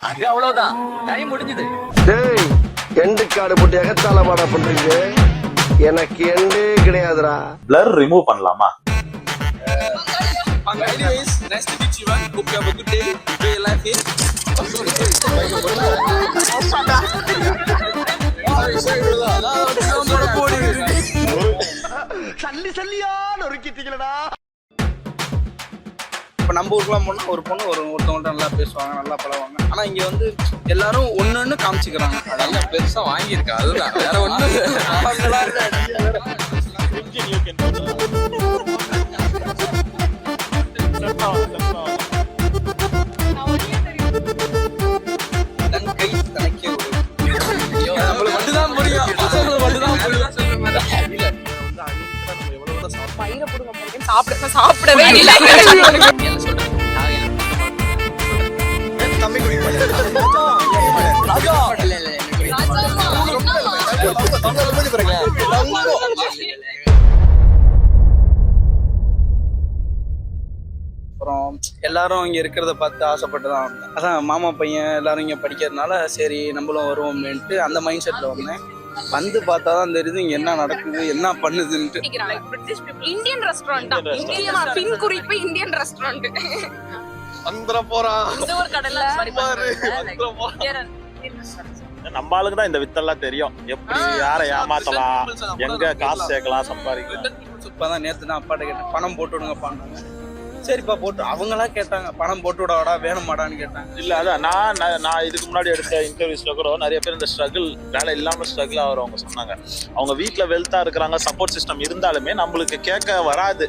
அது அவ்வளவுதான், டைம் முடிஞ்சது. டேய் எண்டு கார்டு போட்டு எகத்தால பாடா பண்றீங்க. எனக்கு எண்டே கிடையாதுடா. பிளர் ரிமூவ் பண்ணலாமா? Anyways, nice to meet you, man. Hope you have a good day. Enjoy your life here. சல்லி சல்லியா நொறுக்கிட்டீங்களடா. இப்போ நம்ம ஊருக்குலாம் போனால் ஒரு பொண்ணு ஒருத்தவங்கள்ட்ட நல்லா பேசுவாங்க, நல்லா பழகுவாங்க. ஆனால் இங்கே வந்து எல்லாரும் ஒன்று காமிச்சிக்கிறாங்க. அதெல்லாம் பெருசா வாங்கியிருக்கா, அதுதான் வேற ஒண்ணு. கை தனக்கே நம்மளுக்கு மட்டும்தான் புரியும், பசங்களுக்கு மட்டும்தான் புரியும். சாப்பிடவே இல்லை. தம்பி குடிப்பாங்க. அப்புறம் எல்லாரும் இங்க இருக்கிறத பார்த்து ஆசைப்பட்டு தான் வந்தேன். அதான் மாமா பையன் எல்லாரும் இங்க படிக்கிறதுனால சரி நம்மளும் வருவோம்னுட்டு அந்த மைண்ட் செட்ல வந்தேன். வந்து பார்த்தா தான் தெரியுது இங்க என்ன நடக்குது, என்ன பண்ணுதுன்ட்டு. இந்தியன் ரெஸ்டாரண்ட் தான். பின் குறிப்பு இந்தியன் ரெஸ்டாரண்ட். வந்துட போறான். இந்த ஒரு கடையில நம்ம ஆளுக்கு தான் இந்த வித்தெல்லாம் தெரியும், எப்படி யாரை ஏமாத்தலாம், எங்க காசு சேர்க்கலாம், சம்பாதிக்கலாம். இப்பதான் நேத்து தான் அப்பாட்ட கேட்டேன், பணம் போட்டு விடுங்கப்பாங்க. சரிப்பா போட்டு அவங்களா கேட்டாங்க, பணம் போட்டு விடாடா வேணுமாடான்னு கேட்டாங்க. இல்ல அதான் நான் இதுக்கு முன்னாடி எடுத்த இன்டர்வியூஸ்ல கூட நிறைய பேர் இந்த ஸ்ட்ரகிள், வேலை இல்லாம ஸ்ட்ரகிள் ஆகிறவங்க சொன்னாங்க. அவங்க வீட்டுல வெல்த்தா இருக்கிறாங்க, சப்போர்ட் சிஸ்டம் இருந்தாலுமே நம்மளுக்கு கேட்க வராது.